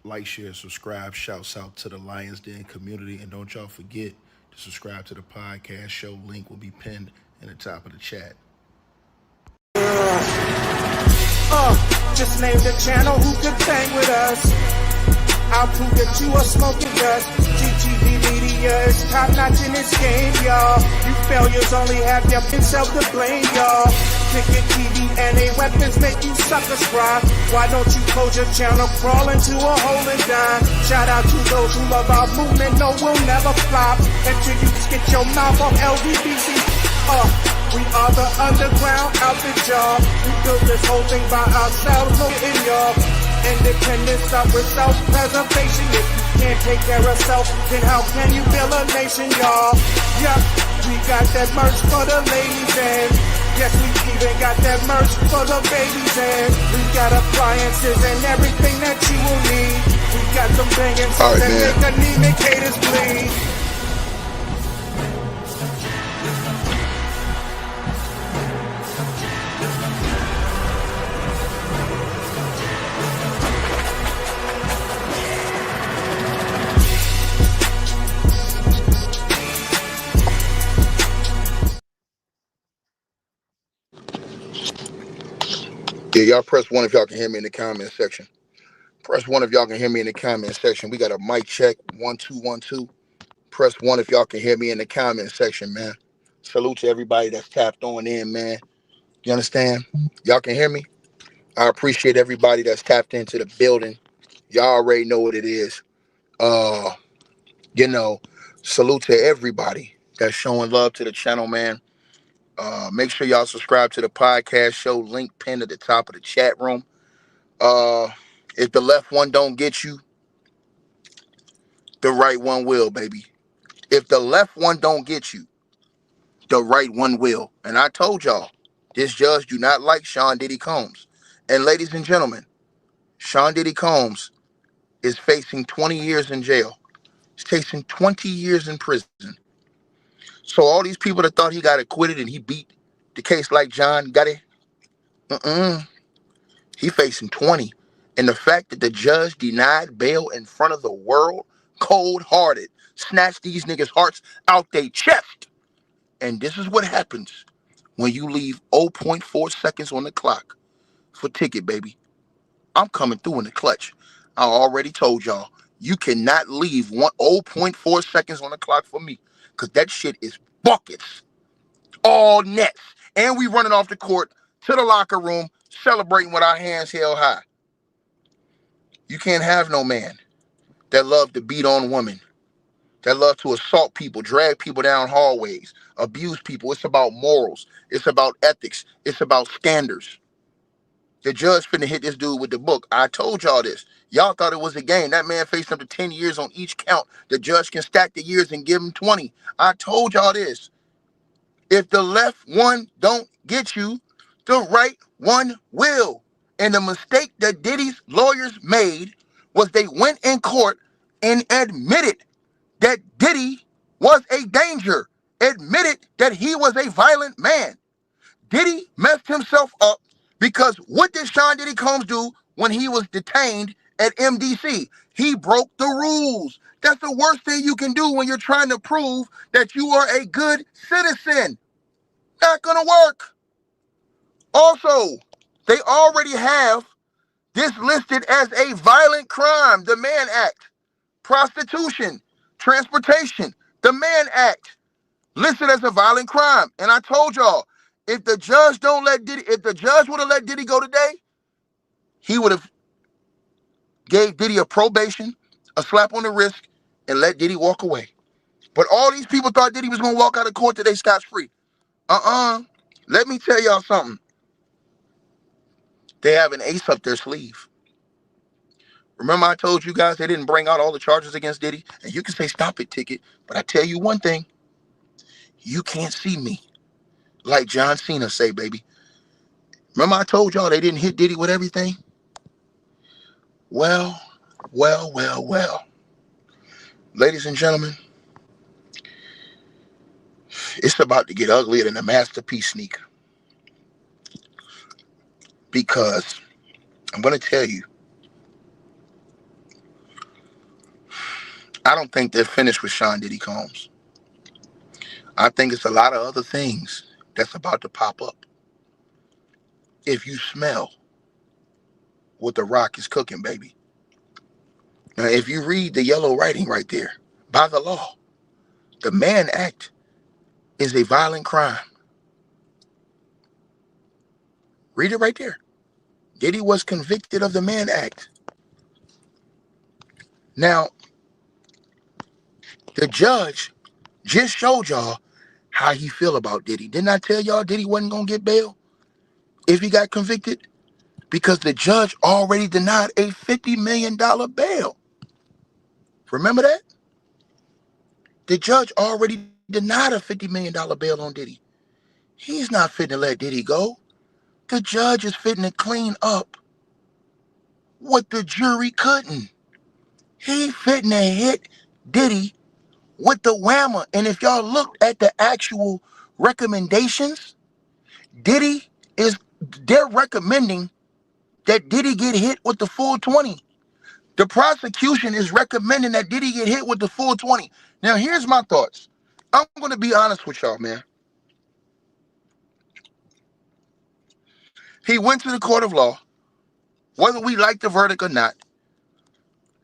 Like, share, subscribe. Shouts out to the Lions Den community. And don't y'all forget to subscribe to the podcast show. Link will be pinned in the top of the chat. Just name the channel who could bang with us. I'll prove that you are smoking dust. GGB Media is top notch in this game, y'all. You failures only have yourself to blame, y'all. Cricket TV and they weapons make you suckers cry. Why don't you close your channel, crawl into a hole and die? Shout out to those who love our movement, no, we'll never flop until you get your mouth off LGBT. We are the underground outfit, y'all. We built this whole thing by ourselves, look in y'all. Independence start with self-preservation. If you can't take care of self, then how can you build a nation, y'all? Yup, we got that merch for the ladies and yes, we even got that merch for the babies and we got appliances and everything that you will need. We got some banging songs that make anemic haters bleed. Yeah, y'all press 1 if y'all can hear me in the comment section. Press 1 if y'all can hear me in the comment section. We got a mic check, 1 2 1 2. Press 1 if y'all can hear me in the comment section, man. Salute to everybody that's tapped on in, man. You understand? Y'all can hear me? I appreciate everybody that's tapped into the building. Y'all already know what it is. Salute to everybody that's showing love to the channel, man. Make sure y'all subscribe to the podcast show. Link pinned at the top of the chat room. If the left one don't get you, the right one will, baby. If the left one don't get you, the right one will. And I told y'all, this judge do not like Sean Diddy Combs. And ladies and gentlemen, Sean Diddy Combs is facing 20 years in jail. He's facing 20 years in prison. So all these people that thought he got acquitted and he beat the case like John got it, he facing 20. And the fact that the judge denied bail in front of the world, cold-hearted, snatched these niggas' hearts out their chest. And this is what happens when you leave 0.4 seconds on the clock for ticket, baby. I'm coming through in the clutch. I already told y'all, you cannot leave 0.4 seconds on the clock for me, because that shit is buckets. All nets. And we running off the court to the locker room, celebrating with our hands held high. You can't have no man that love to beat on women, that love to assault people, drag people down hallways, abuse people. It's about morals. It's about ethics. It's about standards. The judge finna hit this dude with the book. I told y'all this. Y'all thought it was a game. That man faced up to 10 years on each count. The judge can stack the years and give him 20. I told y'all this. If the left one don't get you, the right one will. And the mistake that Diddy's lawyers made was they went in court and admitted that Diddy was a danger, admitted that he was a violent man. Diddy messed himself up because what did Sean Diddy Combs do when he was detained at MDC? He broke the rules. That's the worst thing you can do when you're trying to prove that you are a good citizen. Not gonna work. Also, they already have this listed as a violent crime, the Mann Act. Prostitution, transportation, the Mann Act, listed as a violent crime. And I told y'all, if the judge would have let Diddy go today, he would have gave Diddy a probation, a slap on the wrist, and let Diddy walk away. But all these people thought Diddy was gonna walk out of court today scot-free. Let me tell y'all something. They have an ace up their sleeve. Remember I told you guys they didn't bring out all the charges against Diddy? And you can say, stop it, ticket. But I tell you one thing. You can't see me. Like John Cena say, baby. Remember I told y'all they didn't hit Diddy with everything? Well. Ladies and gentlemen, it's about to get uglier than a masterpiece sneaker. Because I'm going to tell you, I don't think they're finished with Sean Diddy Combs. I think it's a lot of other things that's about to pop up. If you smell what The Rock is cooking, baby. Now, if you read the yellow writing right there, by the law, the Mann Act is a violent crime. Read it right there. Diddy was convicted of the Mann Act. Now, the judge just showed y'all how he feel about Diddy. Didn't I tell y'all Diddy wasn't going to get bail if he got convicted? Because the judge already denied a $50 million bail. Remember that? The judge already denied a $50 million bail on Diddy. He's not fitting to let Diddy go. The judge is fitting to clean up what the jury couldn't. He fitting to hit Diddy with the whammer. And if y'all looked at the actual recommendations, they're recommending that Diddy get hit with the full 20. The prosecution is recommending that Diddy get hit with the full 20. Now, here's my thoughts. I'm going to be honest with y'all, man. He went to the court of law. Whether we like the verdict or not,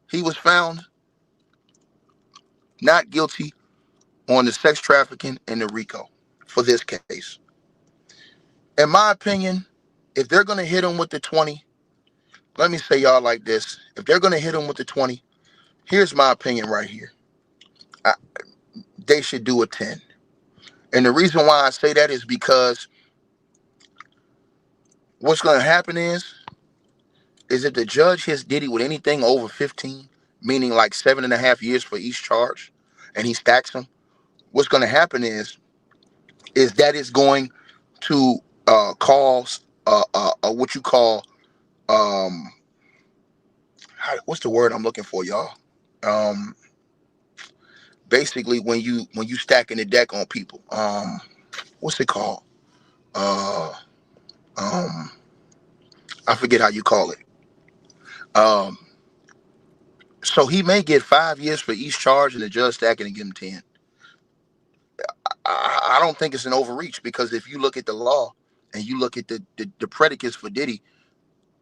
he was found not guilty on the sex trafficking and the RICO for this case. In my opinion, if they're going to hit him with the 20, let me say y'all like this. If they're going to hit him with the 20, here's my opinion right here. They should do a 10. And the reason why I say that is because what's going to happen is if the judge hits Diddy with anything over 15, meaning like 7.5 years for each charge, and he stacks them, what's going to happen is that is going to cause what you call what's the word I'm looking for, y'all? Basically, when you stacking the deck on people, what's it called? I forget how you call it. So he may get 5 years for each charge, and the judge stacking and give him 10. I don't think it's an overreach, because if you look at the law and you look at the predicates for Diddy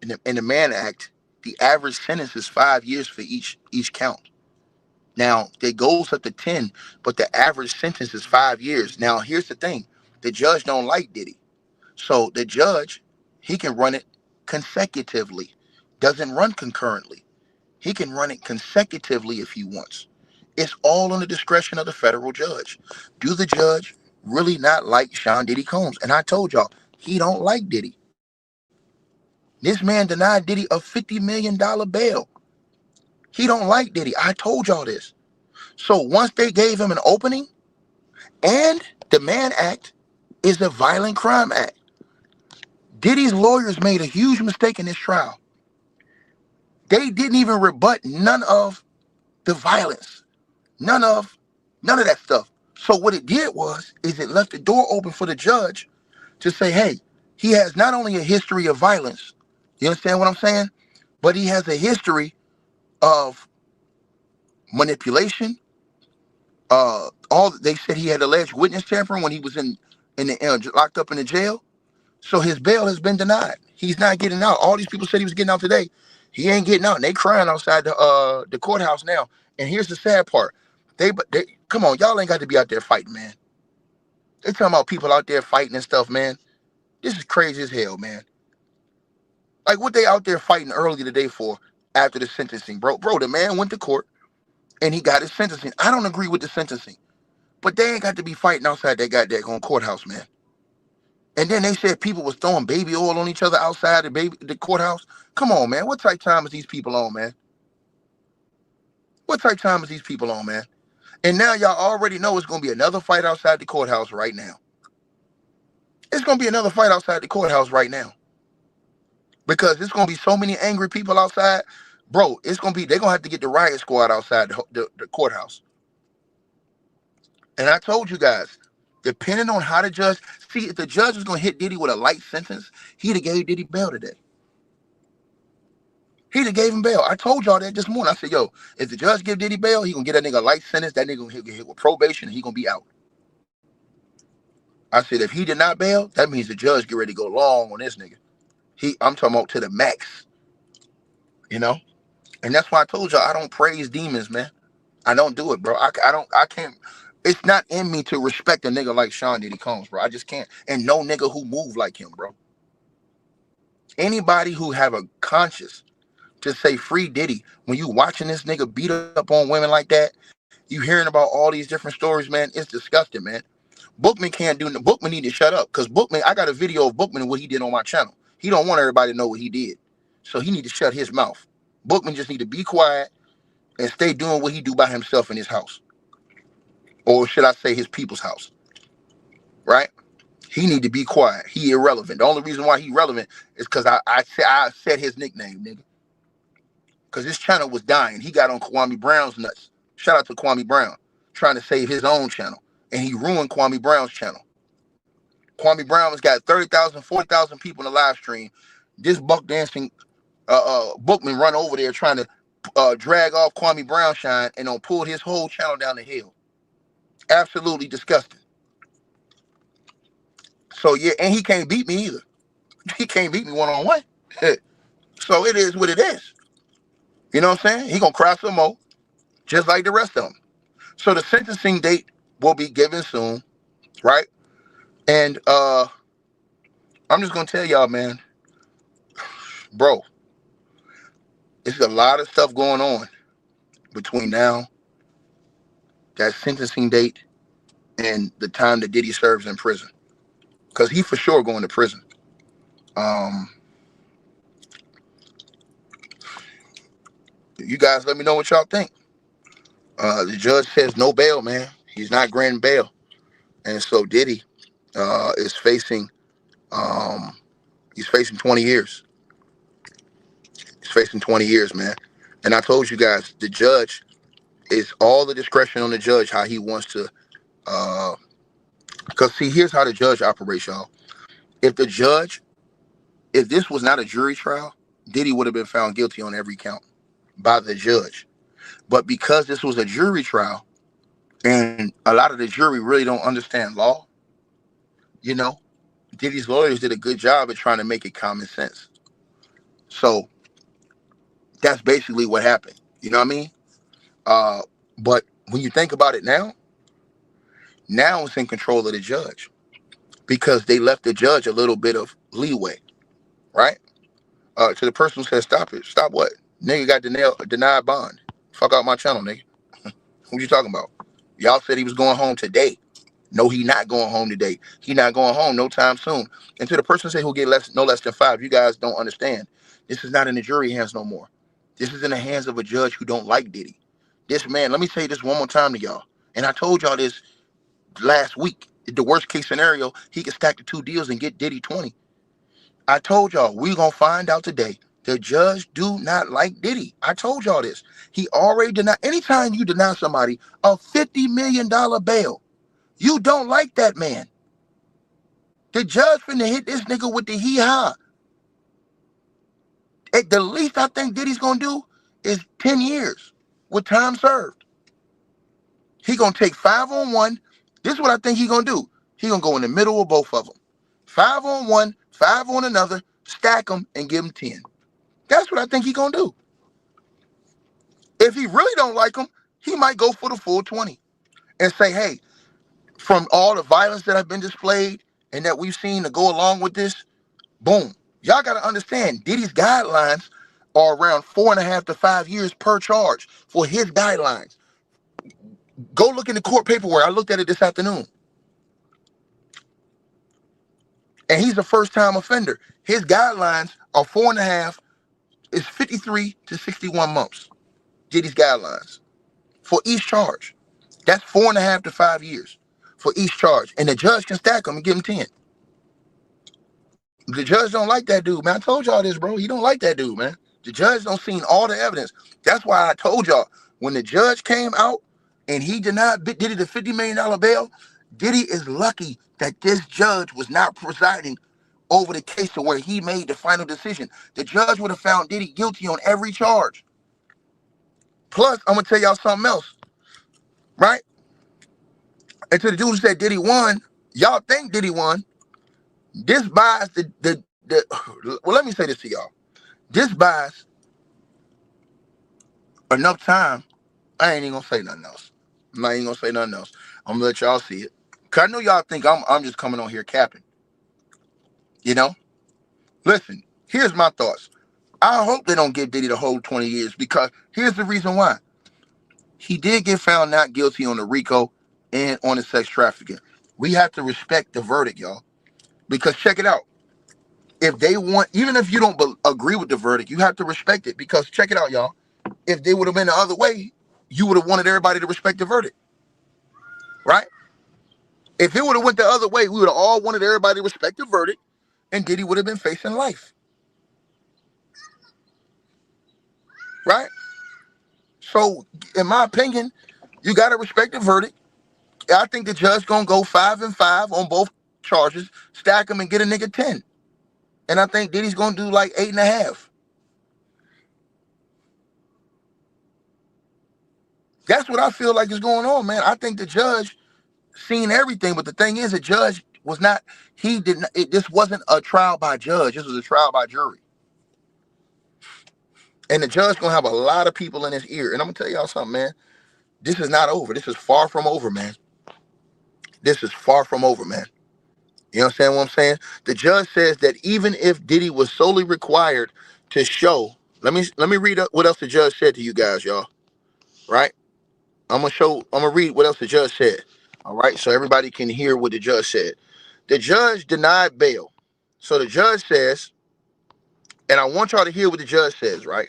in the Mann Act, the average sentence is 5 years for each count. Now, it goes up to 10, but the average sentence is 5 years. Now, here's the thing. The judge don't like Diddy. So the judge, he can run it consecutively. Doesn't run concurrently. He can run it consecutively if he wants. It's all on the discretion of the federal judge. Do the judge really not like Sean Diddy Combs? And I told y'all, he don't like Diddy. This man denied Diddy a $50 million bail. He don't like Diddy. I told y'all this. So once they gave him an opening, and the Mann Act is a violent crime act. Diddy's lawyers made a huge mistake in this trial. They didn't even rebut none of the violence. None of that stuff. So what it did is it left the door open for the judge to say, hey, he has not only a history of violence, you understand what I'm saying? But he has a history of manipulation. They said he had alleged witness tampering when he was locked up in the jail. So his bail has been denied. He's not getting out. All these people said he was getting out today. He ain't getting out. And they crying outside the courthouse now. And here's the sad part. They come on, y'all ain't got to be out there fighting, man. They talking about people out there fighting and stuff, man. This is crazy as hell, man. Like what they out there fighting early today for after the sentencing, bro. Bro, the man went to court and he got his sentencing. I don't agree with the sentencing, but they ain't got to be fighting outside that goddamn courthouse, man. And then they said people was throwing baby oil on each other outside the courthouse. Come on, man. What type of time is these people on, man? What type of time is these people on, man? And now y'all already know it's going to be another fight outside the courthouse right now. It's going to be another fight outside the courthouse right now. Because there's going to be so many angry people outside. Bro, they're going to have to get the riot squad outside the courthouse. And I told you guys, depending on how the judge, see, if the judge was going to hit Diddy with a light sentence, he'd have gave Diddy bail today. He'd Diddy gave him bail. I told y'all that this morning. I said, yo, if the judge give Diddy bail, he gonna get that nigga a life sentence. That nigga gonna get hit with probation and he gonna be out. I said, if he did not bail, that means the judge get ready to go long on this nigga. I'm talking about to the max, you know? And that's why I told y'all I don't praise demons, man. I don't do it, bro. I can't. It's not in me to respect a nigga like Sean Diddy Combs, bro. I just can't. And no nigga who move like him, bro. Anybody who have a conscience to say free Diddy, when you watching this nigga beat up on women like that, you hearing about all these different stories, man, it's disgusting, man. Bookman can't do nothing. Bookman need to shut up. Because Bookman, I got a video of Bookman and what he did on my channel. He don't want everybody to know what he did. So he need to shut his mouth. Bookman just need to be quiet and stay doing what he do by himself in his house. Or should I say his people's house. Right? He need to be quiet. He irrelevant. The only reason why he relevant is because I said his nickname, nigga. Because his channel was dying. He got on Kwame Brown's nuts. Shout out to Kwame Brown. Trying to save his own channel. And he ruined Kwame Brown's channel. Kwame Brown has got 30,000, 40,000 people in the live stream. This buck dancing Bookman run over there trying to drag off Kwame Brown shine and pull his whole channel down the hill. Absolutely disgusting. So yeah, and he can't beat me either. He can't beat me one-on-one. So it is what it is. You know what I'm saying? He gonna cry some more, just like the rest of them. So the sentencing date will be given soon, right? And I'm just gonna tell y'all, man, bro, there's a lot of stuff going on between now, that sentencing date, and the time that Diddy serves in prison. Because he for sure going to prison. You guys let me know what y'all think. The judge says no bail, man. He's not granting bail. And so Diddy is facing he's facing 20 years. He's facing 20 years, man. And I told you guys, the judge is all the discretion on the judge, how he wants to because see, here's how the judge operates, y'all. If this was not a jury trial, Diddy would have been found guilty on every count by the judge. But because this was a jury trial, and a lot of the jury really don't understand law, you know, Diddy's lawyers did a good job at trying to make it common sense. So that's basically what happened. You know what I mean? But when you think about it now it's in control of the judge because they left the judge a little bit of leeway, right? To the person who said, stop it. Stop what? Nigga got denied bond. Fuck out my channel, nigga. What you talking about? Y'all said he was going home today. No, he not going home today. He not going home no time soon. And to the person who said he'll get no less than 5, you guys don't understand. This is not in the jury hands no more. This is in the hands of a judge who don't like Diddy. This man, let me say this one more time to y'all. And I told y'all this last week. The worst case scenario, he could stack the 2 deals and get Diddy 20. I told y'all, we gonna find out today. The judge do not like Diddy. I told y'all this. He already denied. Anytime you deny somebody a $50 million bail, you don't like that man. The judge finna hit this nigga with the hee-haw. At the least I think Diddy's gonna do is 10 years with time served. He gonna take 5 on one. This is what I think he gonna do. He gonna go in the middle of both of them. 5 on one, 5 on another, stack them and give him 10. That's what I think he gonna do. If he really don't like him, he might go for the full 20 and say, hey, from all the violence that have been displayed and that we've seen to go along with this, boom. Y'all got to understand, Diddy's guidelines are around 4.5 to 5 years per charge for his guidelines. Go look in the court paperwork. I looked at it this afternoon. And he's a first-time offender. His guidelines are 4.5, it's 53 to 61 months. Diddy's guidelines for each charge. That's 4.5 to 5 years for each charge. And the judge can stack them and give him 10. The judge don't like that dude, man. I told y'all this, bro. He don't like that dude, man. The judge don't seen all the evidence. That's why I told y'all, when the judge came out and he denied Diddy the $50 million bail, Diddy is lucky that this judge was not presiding over the case to where he made the final decision. The judge would have found Diddy guilty on every charge. Plus, I'm going to tell y'all something else, right? And to the dude who said Diddy won, y'all think Diddy won. This buys well, let me say this to y'all. This buys enough time. I ain't even going to say nothing else. I'm not even going to say nothing else. I'm going to let y'all see it. Because I know y'all think I'm just coming on here capping. You know? Listen, here's my thoughts. I hope they don't give Diddy the whole 20 years because here's the reason why. He did get found not guilty on the RICO and on the sex trafficking. We have to respect the verdict, y'all. Because check it out. If they want, even if you don't agree with the verdict, you have to respect it. Because check it out, y'all. If they would have been the other way, you would have wanted everybody to respect the verdict. Right? If it would have went the other way, we would have all wanted everybody to respect the verdict, and Diddy would have been facing life. Right? So, in my opinion, you got to respect the verdict. I think the judge going to go 5 and 5 on both charges, stack them and get a nigga 10. And I think Diddy's going to do like 8.5. That's what I feel like is going on, man. I think the judge seen everything, but the thing is, the judge was not, he did not, this wasn't a trial by judge. This was a trial by jury. And the judge going to have a lot of people in his ear. And I'm going to tell y'all something, man. This is not over. This is far from over, man. This is far from over, man. You understand what I'm saying? The judge says that even if Diddy was solely required to show, let me read up what else the judge said to you guys, y'all. Right? I'm gonna read what else the judge said. All right, so everybody can hear what the judge said. The judge denied bail. So the judge says, and I want y'all to hear what the judge says, right?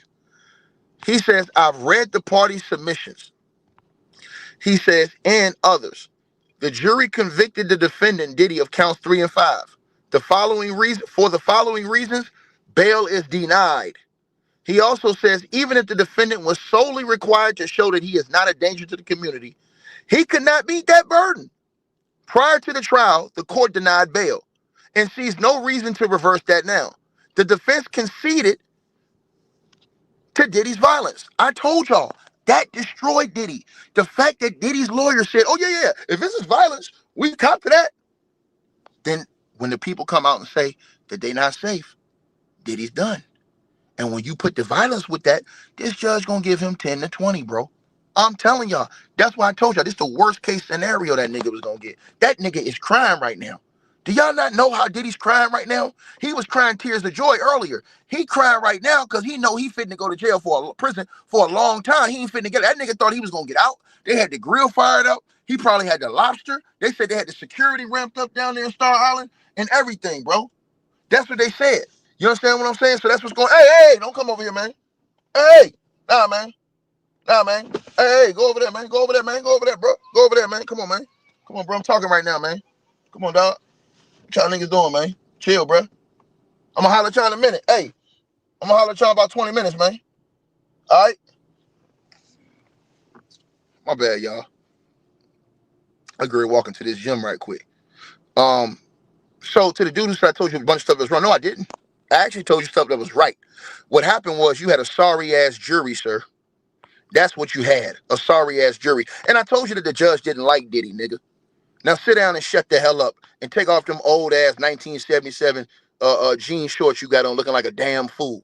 He says, I've read the party's submissions. He says, and others. The jury convicted the defendant Diddy of counts 3 and 5. For the following reasons, bail is denied. He also says, even if the defendant was solely required to show that he is not a danger to the community, he could not meet that burden. Prior to the trial, the court denied bail and sees no reason to reverse that now. The defense conceded to Diddy's violence. I told y'all, that destroyed Diddy. The fact that Diddy's lawyer said, oh, yeah, if this is violence, we cop to that. Then when the people come out and say that they're not safe, Diddy's done. And when you put the violence with that, this judge gonna give him 10 to 20, bro. I'm telling y'all. That's why I told y'all this is the worst case scenario that nigga was gonna get. That nigga is crying right now. Do y'all not know how Diddy's crying right now? He was crying tears of joy earlier. He crying right now because he know he finna go to jail prison for a long time. He ain't finna get that nigga thought he was gonna get out. They had the grill fired up. He probably had the lobster. They said they had the security ramped up down there in Star Island and everything, bro. That's what they said. You understand what I'm saying? So that's what's going. Hey, don't come over here, man. Hey, nah, man. Hey, go over there, man. Go over there, man. Go over there, bro. Go over there, man. Come on, man. Come on, bro. I'm talking right now, man. Come on, dog. What y'all niggas doing, man? Chill, bro. I'm gonna holler at y'all in a minute. Hey, I'm gonna holler at y'all about 20 minutes, man. All right. My bad, y'all. I agree walking to this gym right quick. So to the dude who said I told you a bunch of stuff that was wrong. No, I didn't. I actually told you stuff that was right. What happened was you had a sorry-ass jury, sir. That's what you had, a sorry-ass jury. And I told you that the judge didn't like Diddy, nigga. Now sit down and shut the hell up and take off them old-ass 1977 jean shorts you got on looking like a damn fool.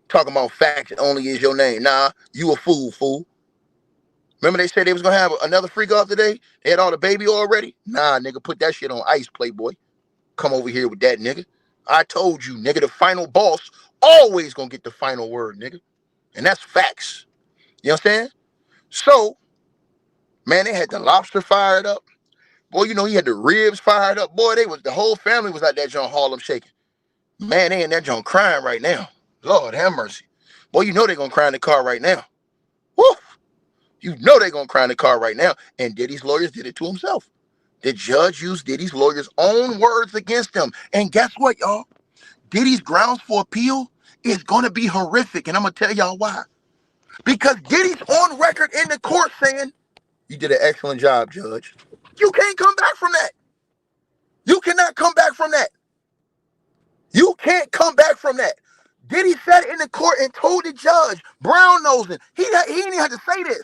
Talking about facts only is your name. Nah, you a fool. Remember they said they was going to have another freak off today? They had all the baby already? Nah, nigga, put that shit on ice, playboy. Come over here with that, nigga. I told you, nigga, the final boss always gonna get the final word, nigga. And that's facts. You know what I'm saying? So, man, they had the lobster fired up. Boy, you know, he had the ribs fired up. Boy, the whole family was at that joint Harlem shaking. Man, they in that joint crying right now. Lord have mercy. Boy, you know they gonna cry in the car right now. Woo! You know they gonna cry in the car right now. And Diddy's lawyers did it to himself. The judge used Diddy's lawyers' own words against him. And guess what, y'all? Diddy's grounds for appeal is going to be horrific. And I'm going to tell y'all why. Because Diddy's on record in the court saying, you did an excellent job, judge. You can't come back from that. You cannot come back from that. You can't come back from that. Diddy sat in the court and told the judge, brown nosing, he didn't even have to say this.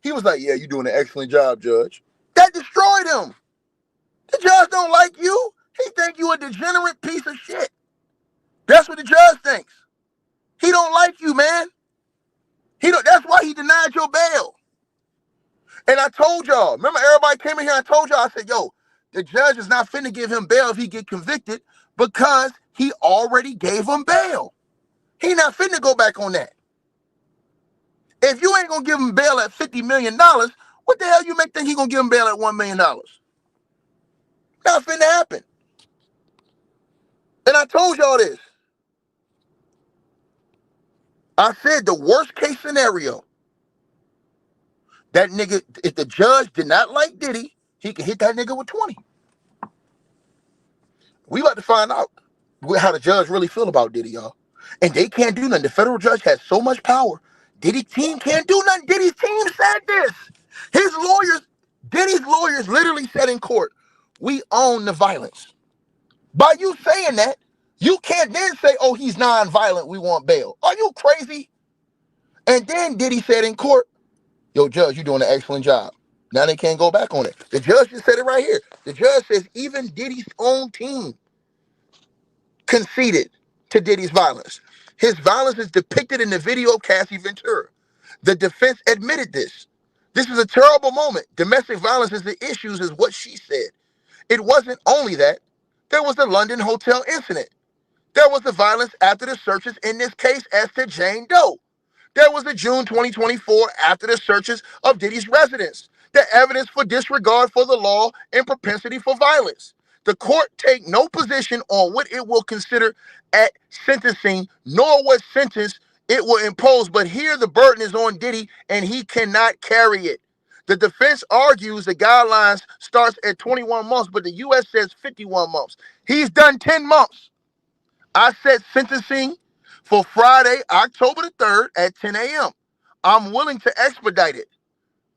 He was like, yeah, you're doing an excellent job, Judge. That destroyed him. The judge don't like you. He think you a degenerate piece of shit. That's what the judge thinks. He don't like you, man. That's why he denied your bail. And I told y'all, remember everybody came in here, I told y'all, I said, yo, the judge is not finna give him bail if he get convicted because he already gave him bail. He not finna go back on that. If you ain't gonna give him bail at $50 million, what the hell you think he gonna give him bail at $1 million? Not finna happen. And I told y'all this. I said the worst case scenario, that nigga, if the judge did not like Diddy, he could hit that nigga with 20. We about to find out how the judge really feel about Diddy, y'all. And they can't do nothing. The federal judge has so much power. Diddy's team can't do nothing. Diddy's team said this. Diddy's lawyers literally said in court, we own the violence. By you saying that, you can't then say, oh, he's non-violent, we want bail. Are you crazy? And then Diddy said in court, yo, judge, you're doing an excellent job. Now they can't go back on it. The judge just said it right here. The judge says even Diddy's own team conceded to Diddy's violence. His violence is depicted in the video of Cassie Ventura. The defense admitted this. This is a terrible moment. Domestic violence is the issues, is what she said. It wasn't only that. There was the London hotel incident. There was the violence after the searches in this case as to Jane Doe. There was the June 2024 after the searches of Diddy's residence. The evidence for disregard for the law and propensity for violence. The court take no position on what it will consider at sentencing, nor what sentence it will impose. But here the burden is on Diddy, and he cannot carry it. The defense argues the guidelines starts at 21 months, but the U.S. says 51 months. He's done 10 months. I set sentencing for Friday, October the 3rd at 10 a.m. I'm willing to expedite it.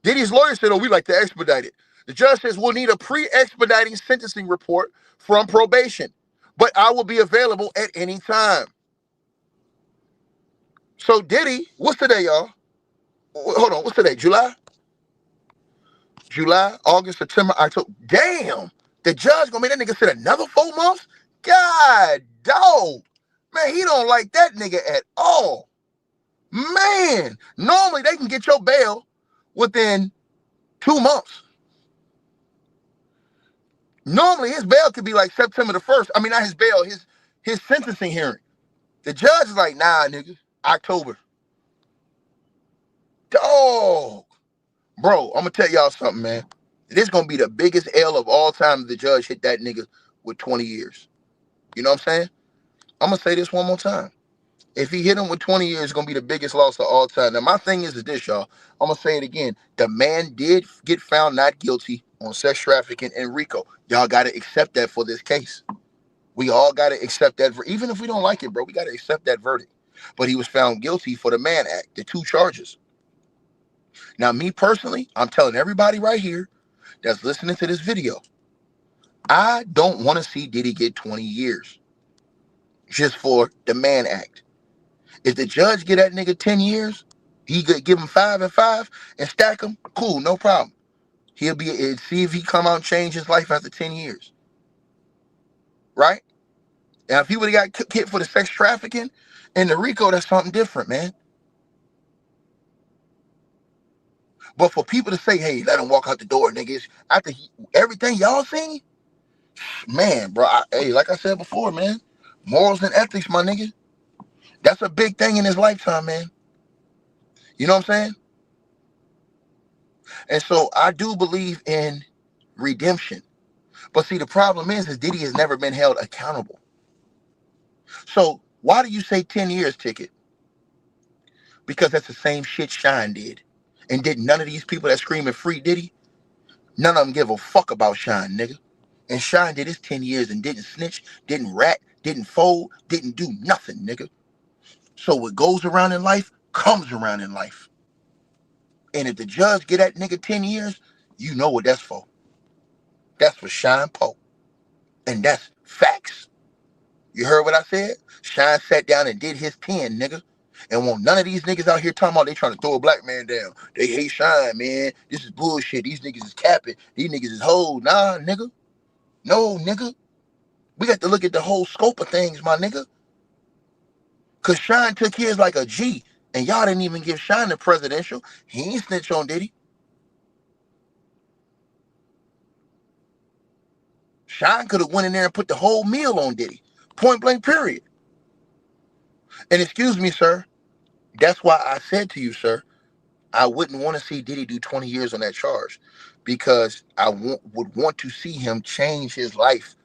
Diddy's lawyer said, oh, we like to expedite it. The judge says we'll need a pre-expediting sentencing report from probation, but I will be available at any time. So Diddy, what's today, y'all? Hold on, what's today? July, August, September, October. Damn, the judge gonna make that nigga sit another 4 months? God, dog. Man, he don't like that nigga at all. Man, normally they can get your bail within 2 months. Normally his bail could be like September the 1st. I mean, not his bail, his sentencing hearing. The judge is like, nah, nigga, October. Dog. Bro, I'm gonna tell y'all something, man. This is gonna be the biggest L of all time if the judge hit that nigga with 20 years. You know what I'm saying? I'm gonna say this one more time. If he hit him with 20 years, it's going to be the biggest loss of all time. Now, my thing is this, y'all. I'm going to say it again. The man did get found not guilty on sex trafficking and RICO. Y'all got to accept that for this case. We all got to accept that. Even if we don't like it, bro, we got to accept that verdict. But he was found guilty for the Mann Act, the 2 charges. Now, me personally, I'm telling everybody right here that's listening to this video, I don't want to see Diddy get 20 years just for the Mann Act. If the judge get that nigga 10 years, he could give him 5 and 5 and stack him. Cool, no problem. He'll see if he come out and change his life after 10 years. Right? Now, if he would have got hit for the sex trafficking and the RICO, that's something different, man. But for people to say, hey, let him walk out the door, niggas, after everything y'all seen, man, bro, hey, like I said before, man, morals and ethics, my nigga. That's a big thing in his lifetime, man. You know what I'm saying? And so I do believe in redemption. But see, the problem is Diddy has never been held accountable. So why do you say 10 years ticket? Because that's the same shit Shine did. And did none of these people that screaming free Diddy, none of them give a fuck about Shine, nigga. And Shine did his 10 years and didn't snitch, didn't rat, didn't fold, didn't do nothing, nigga. So what goes around in life comes around in life. And if the judge get that nigga 10 years, you know what that's for. That's for Shine Poe. And that's facts. You heard what I said? Shine sat down and did his 10, nigga. And won't none of these niggas out here talking about they trying to throw a black man down. They hate Shine, man. This is bullshit. These niggas is capping. These niggas is hoes. Nah, nigga. No, nigga. We got to look at the whole scope of things, my nigga. Cause Shine took his like a G. And y'all didn't even give Shine the presidential. He ain't snitch on Diddy. Shine could have went in there and put the whole meal on Diddy. Point blank, period. And excuse me, sir. That's why I said to you, sir, I wouldn't want to see Diddy do 20 years on that charge, because I would want to see him change his life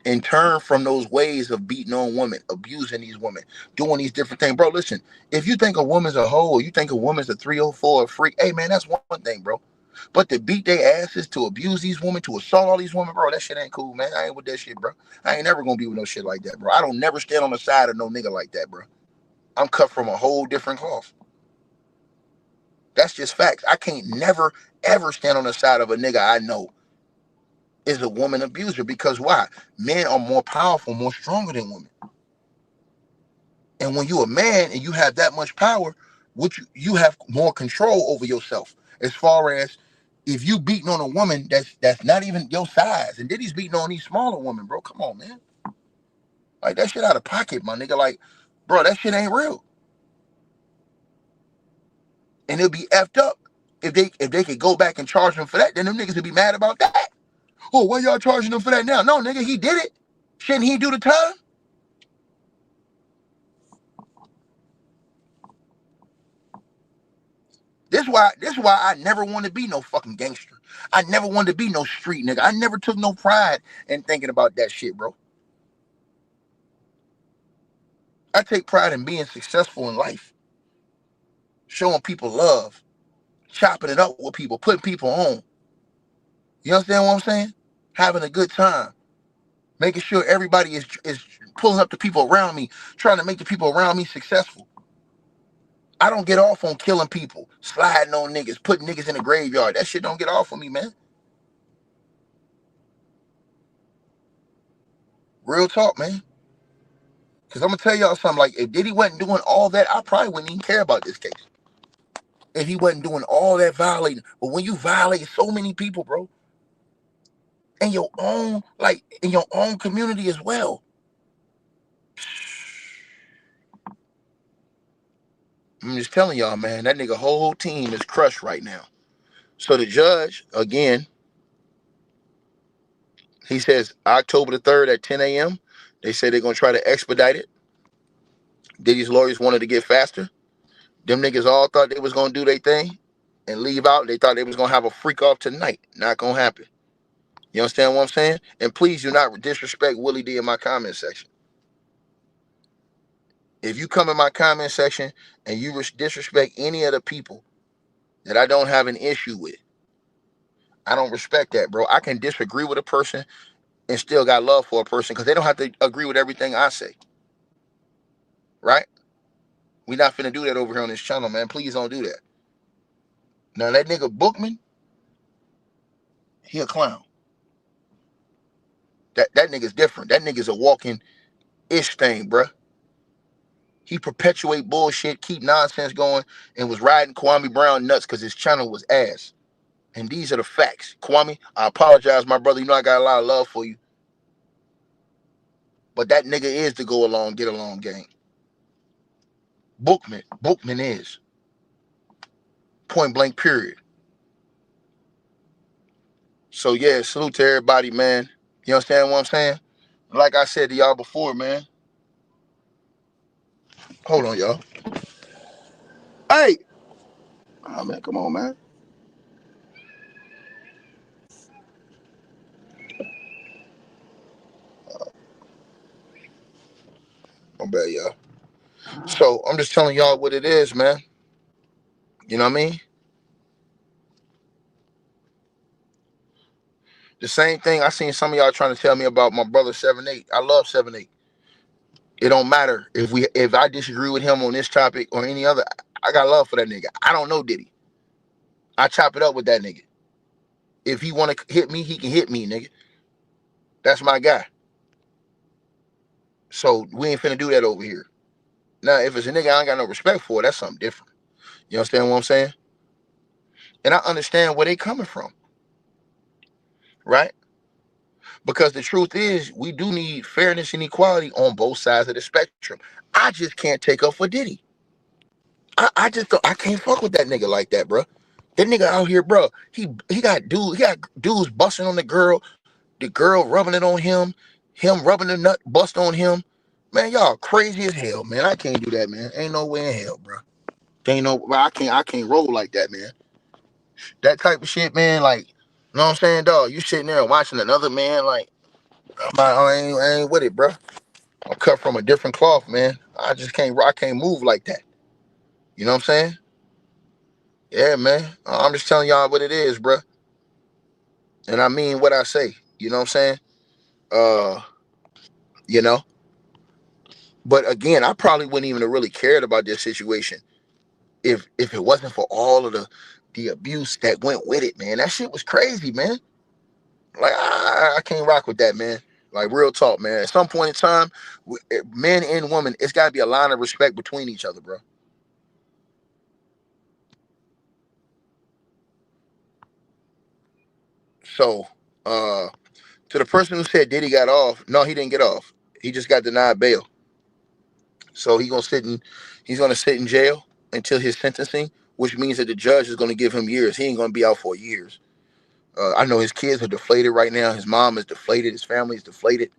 and turn from those ways of beating on women, abusing these women, doing these different things. Bro, listen, if you think a woman's a hoe, or you think a woman's a 304, a freak, hey, man, that's one thing, bro. But to beat their asses, to abuse these women, to assault all these women, bro, that shit ain't cool, man. I ain't with that shit, bro. I ain't never gonna be with no shit like that, bro. I don't never stand on the side of no nigga like that, bro. I'm cut from a whole different cloth. That's just facts. I can't never, ever stand on the side of a nigga I know is a woman abuser. Because why? Men are more powerful, more stronger than women. And when you're a man and you have that much power, you have more control over yourself. As far as if you beating on a woman that's not even your size, and Diddy's beating on these smaller women, bro. Come on, man. Like, that shit out of pocket, my nigga. Like, bro, that shit ain't real. And it'll be effed up if they could go back and charge him for that. Then them niggas would be mad about that. Oh, why y'all charging him for that now? No, nigga, he did it. Shouldn't he do the time? This is why I never wanted to be no fucking gangster. I never wanted to be no street nigga. I never took no pride in thinking about that shit, bro. I take pride in being successful in life, showing people love, chopping it up with people, putting people on. You understand what I'm saying? Having a good time, making sure everybody is pulling up the people around me, trying to make the people around me successful. I don't get off on killing people, sliding on niggas, putting niggas in the graveyard. That shit don't get off on me, man. Real talk, man. Because I'm going to tell y'all something. Like, if Diddy wasn't doing all that, I probably wouldn't even care about this case. If he wasn't doing all that violating. But when you violate so many people, bro, in your own, like, in your own community as well. I'm just telling y'all, man, that nigga whole team is crushed right now. So the judge, again, he says October the 3rd at 10 a.m. They say they're going to try to expedite it. Diddy's lawyers wanted to get faster. Them niggas all thought they was going to do their thing and leave out. They thought they was going to have a freak off tonight. Not going to happen. You understand what I'm saying? And please do not disrespect Willie D in my comment section. If you come in my comment section and you disrespect any of the people that I don't have an issue with, I don't respect that, bro. I can disagree with a person and still got love for a person because they don't have to agree with everything I say. Right? We not finna do that over here on this channel, man. Please don't do that. Now, that nigga Bookman, he a clown. That nigga's different. That nigga's a walking ish thing, bruh. He perpetuate bullshit, keep nonsense going, and was riding Kwame Brown nuts because his channel was ass. And these are the facts. Kwame, I apologize, my brother. You know I got a lot of love for you. But that nigga is the go along, get along game. Bookman is. Point blank, period. So yeah, salute to everybody, man. You understand what I'm saying? Like I said to y'all before, man. Hold on, y'all. Hey! Oh, man, come on, man. My bad, y'all. So I'm just telling y'all what it is, man. You know what I mean? The same thing I seen some of y'all trying to tell me about my brother 7-8. I love 7-8. It don't matter if I disagree with him on this topic or any other. I got love for that nigga. I don't know Diddy. I chop it up with that nigga. If he want to hit me, he can hit me, nigga. That's my guy. So we ain't finna do that over here. Now, if it's a nigga I ain't got no respect for, that's something different. You understand what I'm saying? And I understand where they coming from, right? Because the truth is, we do need fairness and equality on both sides of the spectrum. I just can't take up for Diddy. I just don't, I can't fuck with that nigga like that, bro. That nigga out here, bro. He got dudes busting on the girl rubbing it on him rubbing the nut bust on him. Man, y'all crazy as hell, man. I can't do that, man. Ain't no way in hell, bro. Ain't no, I can't roll like that, man. That type of shit, man. Like, you know what I'm saying, dog? You sitting there watching another man, like, I ain't with it, bro. I'm cut from a different cloth, man. I can't move like that. You know what I'm saying? Yeah, man. I'm just telling y'all what it is, bro. And I mean what I say. You know what I'm saying? Uh, you know. But again, I probably wouldn't even have really cared about this situation if it wasn't for all of the abuse that went with it, man. That shit was crazy, man. Like I can't rock with that, man. Like real talk, man. At some point in time, men and women, it's got to be a line of respect between each other, bro. So, to the person who said Diddy got off, no, he didn't get off. He just got denied bail. So he's gonna sit in jail until his sentencing, which means that the judge is gonna give him years. He ain't gonna be out for years. I know his kids are deflated right now. His mom is deflated. His family is deflated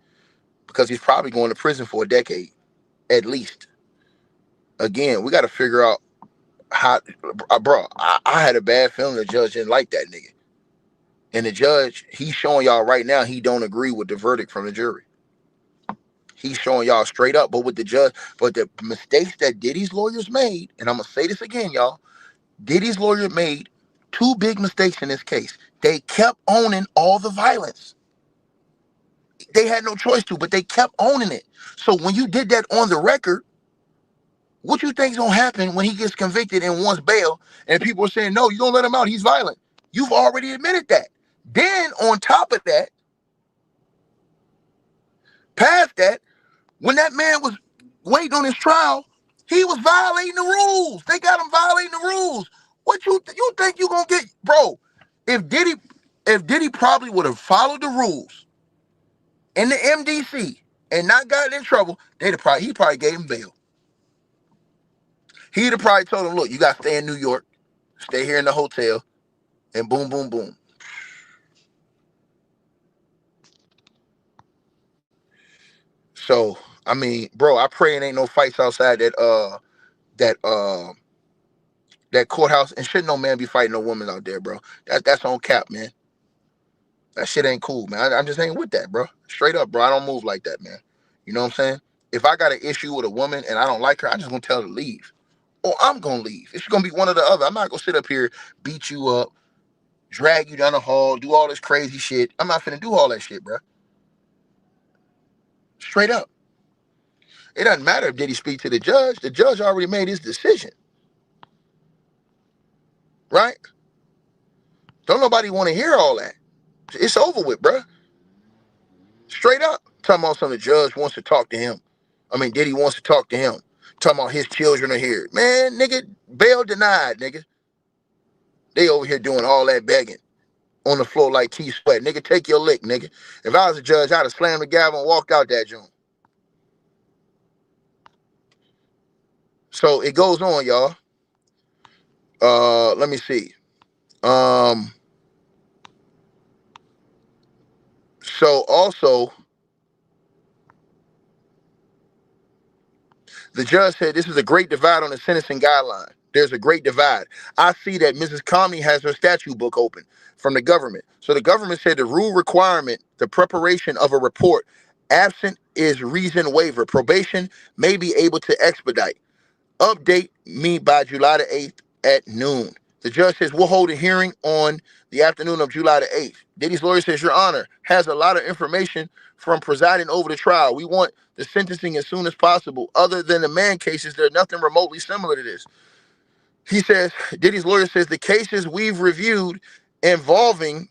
because he's probably going to prison for a decade at least. Again, we got to figure out how, bro. I had a bad feeling the judge didn't like that nigga, and the judge he's showing y'all right now he don't agree with the verdict from the jury. He's showing y'all straight up, but with the judge, but the mistakes that Diddy's lawyers made, and I'm gonna say this again, y'all. Diddy's lawyer made two big mistakes in this case. They kept owning all the violence. They had no choice to, but they kept owning it. So when you did that on the record, what you think's gonna happen when he gets convicted and wants bail, and people are saying, no, you don't let him out, he's violent. You've already admitted that. Then on top of that, past that, when that man was waiting on his trial, he was violating the rules. They got him violating the rules. What you think you gonna get, bro? If Diddy probably would have followed the rules in the MDC and not gotten in trouble, he probably gave him bail. He'd have probably told him, look, you got to stay in New York, stay here in the hotel, and boom, boom, boom. So, I mean, bro, I pray it ain't no fights outside that that courthouse, and shit no man be fighting no woman out there, bro. That's on cap, man. That shit ain't cool, man. I just ain't with that, bro. Straight up, bro. I don't move like that, man. You know what I'm saying? If I got an issue with a woman and I don't like her, I just gonna tell her to leave. Or I'm gonna leave. It's gonna be one or the other. I'm not gonna sit up here, beat you up, drag you down the hall, do all this crazy shit. I'm not finna do all that shit, bro. Straight up. It doesn't matter if Diddy speak to the judge. The judge already made his decision. Right? Don't nobody want to hear all that. It's over with, bro. Straight up. Talking about something the judge wants to talk to him. I mean, Diddy wants to talk to him. Talking about his children are here. Man, nigga, bail denied, nigga. They over here doing all that begging on the floor like T Sweat. Nigga, take your lick, nigga. If I was a judge, I'd have slammed the gavel and walked out that joint. So it goes on, y'all. Let me see. So also, the judge said this is a great divide on the sentencing guideline. There's a great divide. I see that Mrs. Comey has her statute book open from the government. So the government said the rule requirement, the preparation of a report, absent is reason waiver. Probation may be able to expedite. Update me by July the 8th at noon. The judge says we'll hold a hearing on the afternoon of July the 8th. Diddy's lawyer says, Your Honor, has a lot of information from presiding over the trial. We want the sentencing as soon as possible. Other than the man cases, there's nothing remotely similar to this. He says, Diddy's lawyer says the cases we've reviewed involving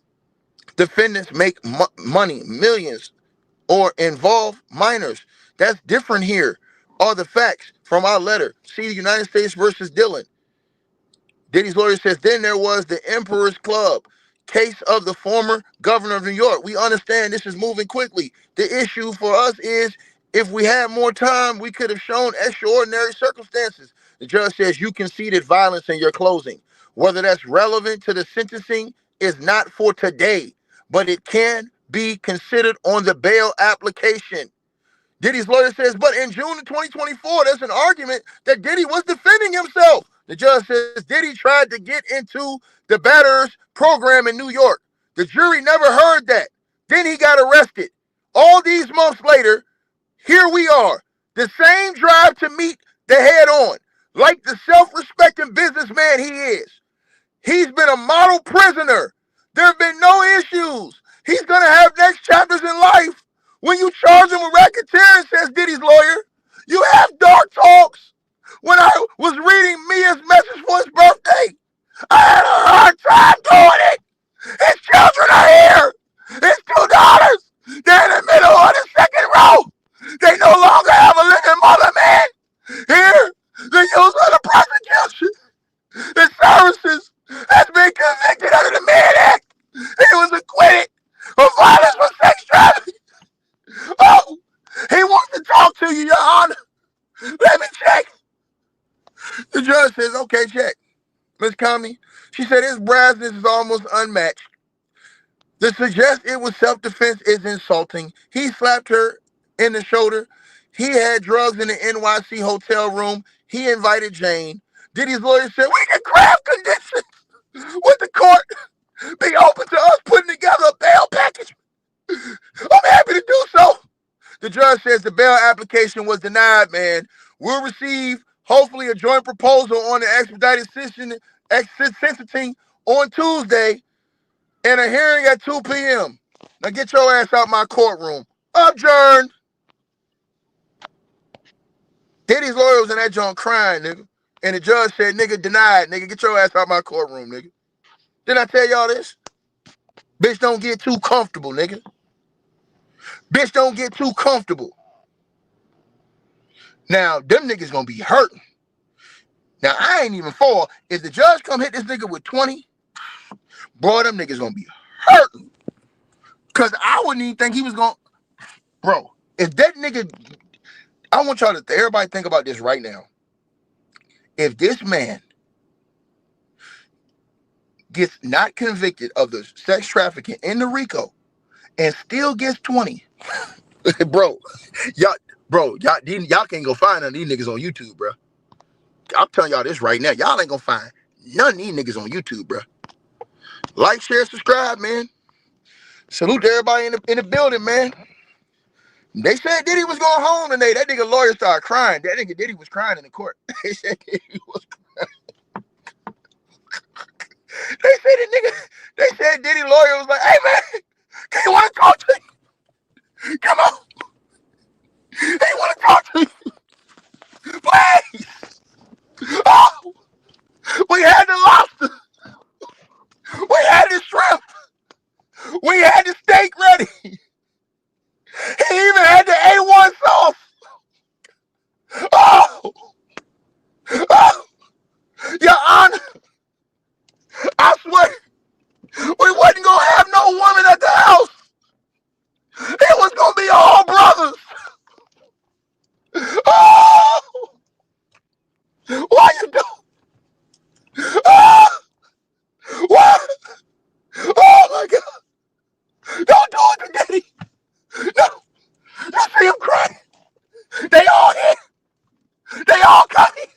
defendants make money, millions, or involve minors. That's different here. Are the facts from our letter. See the United States versus Dillon. Diddy's lawyer says, then there was the Emperor's Club, case of the former governor of New York. We understand this is moving quickly. The issue for us is if we had more time, we could have shown extraordinary circumstances. The judge says you conceded violence in your closing. Whether that's relevant to the sentencing is not for today, but it can be considered on the bail application. Diddy's lawyer says, but in June of 2024, there's an argument that Diddy was defending himself. The judge says Diddy tried to get into the batter's program in New York. The jury never heard that. Then he got arrested. All these months later, here we are. The same drive to meet the head on, like the self-respecting businessman he is. He's been a model prisoner. There have been no issues. He's going to have next chapters in life. When you charge him with racketeering, says Diddy's lawyer, you have dark talks. When I was reading Mia's message for his birthday, I had a hard time doing it. His children are here. His two daughters, they're in the middle of the second row. They no longer have a living mother, man. Here, the use of the prosecution, the services has been convicted under the Mann Act. He was acquitted of violence for sex trafficking. Oh, he wants to talk to you, Your Honor. Let me check. The judge says, okay, check. Ms. Comey, she said his brassness is almost unmatched. To suggest it was self-defense is insulting. He slapped her in the shoulder. He had drugs in the NYC hotel room. He invited Jane. Diddy's lawyer said, we can craft conditions with the court. Be open to us putting together a bail package. I'm happy to do so. The judge says the bail application was denied, man. We'll receive, hopefully, a joint proposal on the expedited sentencing on Tuesday and a hearing at 2 p.m. Now get your ass out my courtroom. Adjourned. Diddy's lawyer was in that joint crying, nigga. And the judge said, nigga, denied, nigga. Get your ass out my courtroom, nigga. Didn't I tell y'all this? Bitch, don't get too comfortable, nigga. Bitch, don't get too comfortable. Now, them niggas gonna be hurting. Now, I ain't even for if the judge come hit this nigga with 20, bro, them niggas gonna be hurting. Cause I wouldn't even think he was gonna, bro, if that nigga, I want y'all to, everybody think about this right now. If this man gets not convicted of the sex trafficking in the RICO and still gets 20, bro, y'all can't go find none of these niggas on YouTube, bro. I'm telling y'all this right now. Y'all ain't gonna find none of these niggas on YouTube, bro. Like, share, subscribe, man. Salute to everybody in the building, man. They said Diddy was going home today. That nigga lawyer started crying. That nigga Diddy was crying in the court. They said Diddy was crying. They said Diddy lawyer was like, hey, man, can you want to talk to me? Come on. They want to talk to me. Please. Oh, we had the lobster. We had the shrimp. We had the steak ready. He even had the A1 sauce. Oh, Your Honor, I swear, we wasn't going to have no woman at the house. It was going to be all brothers. Oh, why you do? Oh, what? Oh, my God. Don't do it to Diddy. No. You see him crying. They all here. They all coming.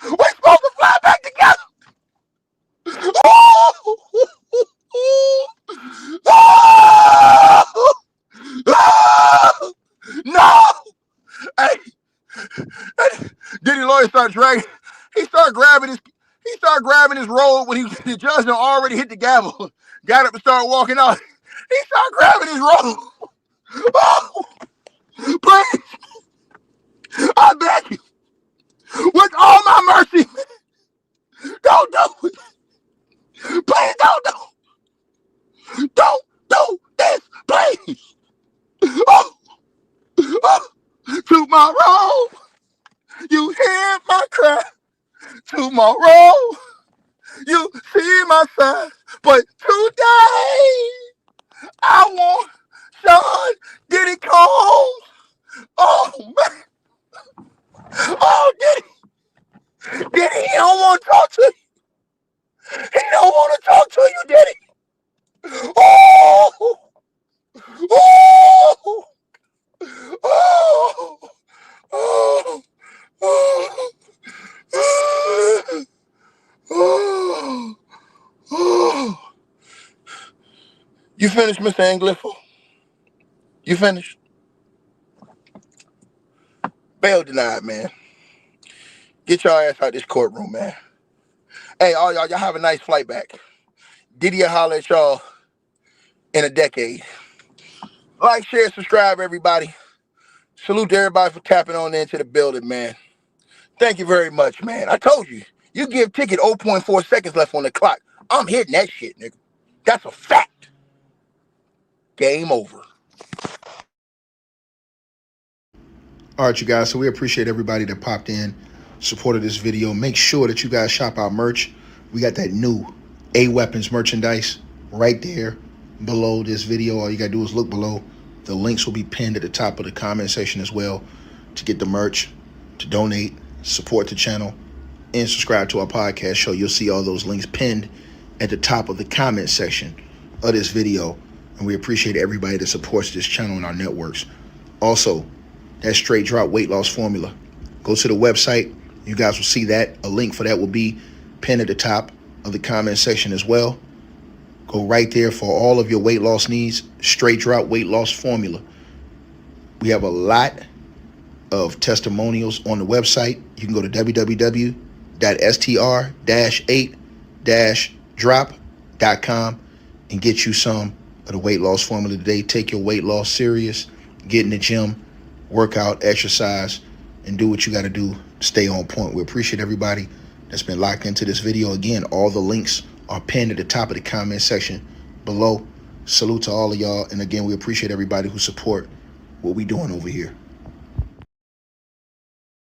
We're supposed to fly back together. Oh! Oh! Oh! No! Hey, Diddy lawyer started dragging. He started grabbing his robe when the judge had already hit the gavel. Got up and started walking out. He started grabbing his robe. Oh, please, I beg you, with all my mercy, don't do it. Please don't do it. Don't do this, please. Oh, oh, Tomorrow, you see my son. But today, I want Sean Diddy Combs. Oh, man. Oh, Diddy. Diddy, he don't want to talk to you. He don't want to talk to you, Diddy. Oh, oh, oh, oh, oh, oh, oh. You finished, Mr. Anglifo? You finished? Bail denied, man. Get your ass out this courtroom, man. Hey, all y'all have a nice flight back. Diddy will holler at y'all in a decade. Like, share, subscribe, everybody. Salute to everybody for tapping on into the building, man. Thank you very much, man. I told you. You give ticket 0.4 seconds left on the clock. I'm hitting that shit, nigga. That's a fact. Game over. All right, you guys, so we appreciate everybody that popped in, supported this video. Make sure that you guys shop our merch. We got that new A-Weapons merchandise right there below this video. All you got to do is look below. The links will be pinned at the top of the comment section as well to get the merch, to donate, support the channel, and subscribe to our podcast show. You'll see all those links pinned at the top of the comment section of this video. And we appreciate everybody that supports this channel and our networks. Also, that straight drop weight loss formula. Go to the website. You guys will see that. A link for that will be pinned at the top of the comment section as well. Go right there for all of your weight loss needs. Straight drop weight loss formula. We have a lot of testimonials on the website. You can go to www.str-8-drop.com and get you some of the weight loss formula today. Take your weight loss serious. Get in the gym, work out, exercise, and do what you got to do to stay on point. We appreciate everybody that's been locked into this video. Again, all the links are pinned at the top of the comment section below. Salute to all of y'all. And again, we appreciate everybody who support what we doing over here.